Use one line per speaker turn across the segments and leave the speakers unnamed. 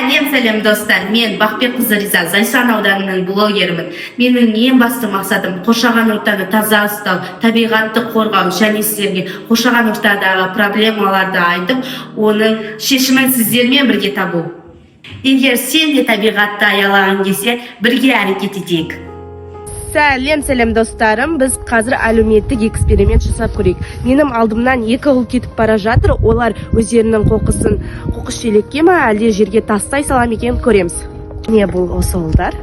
Сәлем достар, мен Бақбек қызы Риза, Зайсан ауданының блогерімін. Менің ең басты мақсатым қоршаған ортаны таза ұстау, табиғатты қорғау, және сіздерге қоршаған ортадағы проблемаларды айтып, оның шешімін сіздермен бірге табу. Егер сен де табиғатты аялаған келсе, бірге әрекет етейік.
Сәлем достарым, біз қазір әлеуметтік эксперимент жасап көрейік. Менің алдымнан екі ұл кетіп бара жатыр, олар өздерінің қоқысын қоқыс шелекке ме әлде жерге тастай салам екен көреміз. Не бұл осы ұлдар?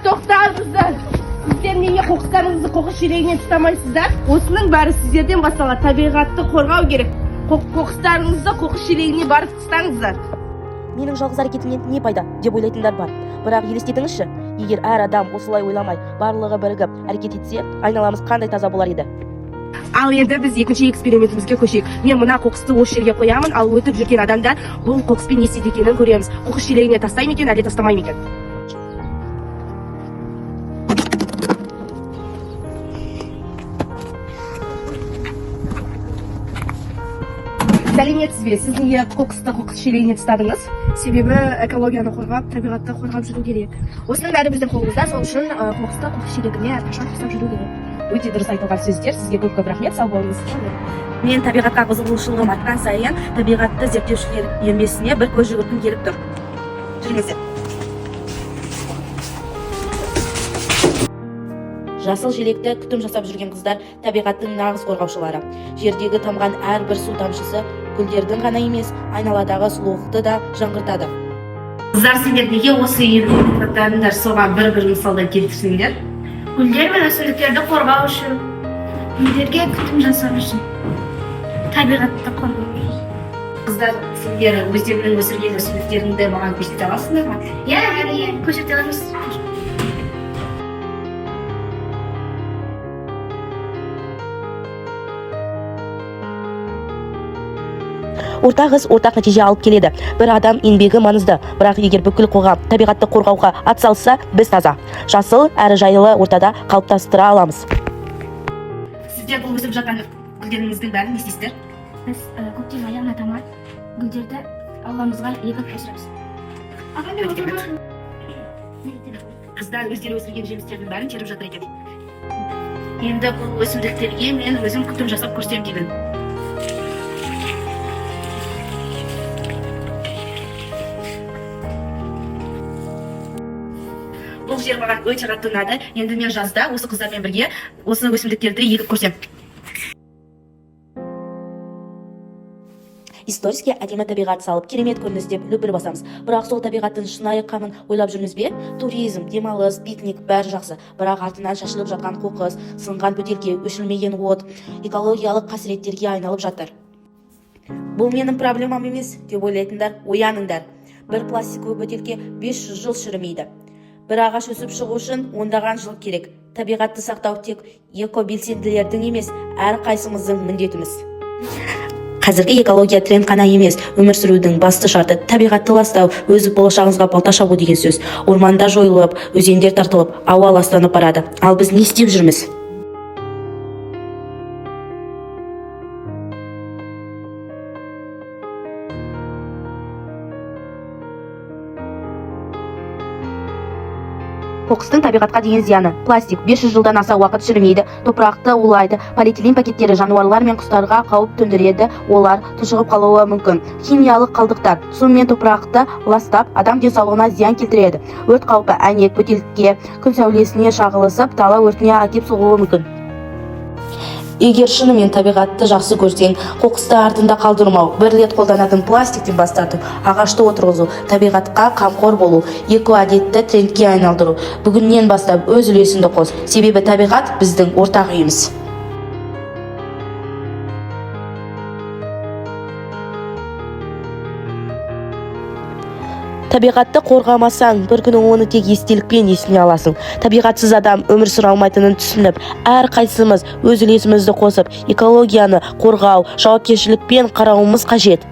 Тоқтаңыздар! Сіздер неге қоқыстарыңызды қоқыс шелегінен тастамайсыздар? Осының бәрі сіздерден басталады. Табиғатты қорғау керек. Қоқыстарыңызды қоқыс шелегіне барып тастаңыздар.
Менің жалғыз әрекетімнен не пайда деп ойлайтындар бар. Бірақ елестетіңізші, егер әр адам осылай ойламай, барлығы бірігіп әрекет етсе, айналамыз қандай таза болар еді.
Ал енді біз екінші экспериментімізге көшейік. Мен мына қоқысты осы жерге қоямын, ал өтіп жүрген адамдар бұл қоқыспен не істейді екенін көреміз. Қоқыс шелегіне тастай ма екен, әлде тастамай ма екен? Сәлеметсіз бе, сіз неге қоқысты қоқыс шелегіне тастадыңыз?
Себебі экологияны қорғап, табиғатты қорғап жүру керек. Осының бәрі біздің қолымызда, сол үшін қоқысты қоқыс шелегіне әрқашан тастап жүру керек.
Өте дұрыс айтылған сөздер, сізге көп рахмет, сау болыңыз.
Мен табиғатқа қызығушылығым артқан сайын табиғатты зерттеушілер үйірмесіне бір көз жүгірткім келіп тұр. Жүріңіздер. Жасыл желекті күтім жасап жүрген қыздар табиғаттың нағыз қорғаушылары. Жердегі тамған әрбір су тамшысы гүлдердің ғана емес, айналадағы сұлулықты да жаңғыртады.
Қыздар, сендер неге осы үйірмені таңдадыңдар? Соған бір мысалдан келтірсеңдер.
Гүлдер мен өсімдіктерді қорғау үшін, гүлдерге күтім жасау үшін, табиғатты қорғау үшін.
Қыздар, сендер өздерінің өсірген өсімдіктеріңді маған көрсете аласыңдар ма?
Иә, көрсете аламыз.
Ортақ іс ортақ нәтиже алып келеді. Бір адам еңбегі маңызды, бірақ егер бүкіл қоғам табиғатты қорғауға атсалысса, біз таза, жасыл әрі жайлы ортада қалыптастыра аламыз.
Сіздер бұл өсіп жатқан гүлдеріңіздің бәрін не істейсіздер?
Біз көктем аяғына таман гүлдерді алламызға егіп өсіреміз.
Қыздар өздері өсірген жемістердің бәрін теріп жатыр екен. Енді бұл өсімдіктерге мен өзім күтім жасап көрсем деймін. Бұл жер маған өте қатты ұнады. Енді мен жазда осы қыздармен бірге осы өсімдіктерді егіп көрсем.
Историске әдемі табиғат салып, керемет көрініс деп бір басамыз. Бірақ сол табиғаттың шынайы қамын ойлап жүрміз бе? Туризм, демалыс, пикник бәрі жақсы. Бірақ артынан шашылып жатқан қоқыс, сынған бөтелке, өшірмеген от, экологиялық қасіреттерге айналып жатыр. Бұл менің проблемам емес деп ойлайтындар, ояныңдар. Бір пластиковый бөтелке 500 жыл шірімейді. Бір ағаш өсіп шығу үшін ондаған жыл керек. Табиғатты сақтау тек экобелсенділердің емес, әр қайсымыздың міндетіміз. Қазіргі экология тренд қана емес, өмір сүрудің басты шарты табиғатты ластау, өз болашағыңызға балта шабу деген сөз. Ормандар жойылып, өзендер тартылып, ауа ластанып барады. Ал біз не істеп жүрміз? Қоқыстың табиғатқа деген зияны. Пластик 500 жылдан аса уақыт шірімейді, топырақты улайды, полиэтилен пакеттері жануарлар мен құстарға қауіп төндіреді, олар тұншығып қалуы мүмкін. Химиялық қалдықтар су мен топырақты ластап, адам денсаулығына зиян келтіреді. Өрт қаупі әйнек, бөтелке, күн сәулесіне шағылысып, дала өртіне әкеп соғуы мүмкін. Егер шынымен табиғатты жақсы көрсең, қоқысты артында қалдырмау, бір рет қолданатын пластиктен бас тартып, ағашты отырғызу, табиғатқа қамқор болу, экоәдетті трендке айналдыру. Бүгіннен бастап өз үлесіңді қос, себебі табиғат біздің ортақ үйіміз. Табиғатты қорғамасаң, бір күні оны тек естелікпен есіне аласың. Табиғатсыз адам өмір сүре алмайтынын түсініп, әр қайсымыз өз үлесімізді қосып, экологияны қорғау, жауапкершілікпен қарауымыз қажет.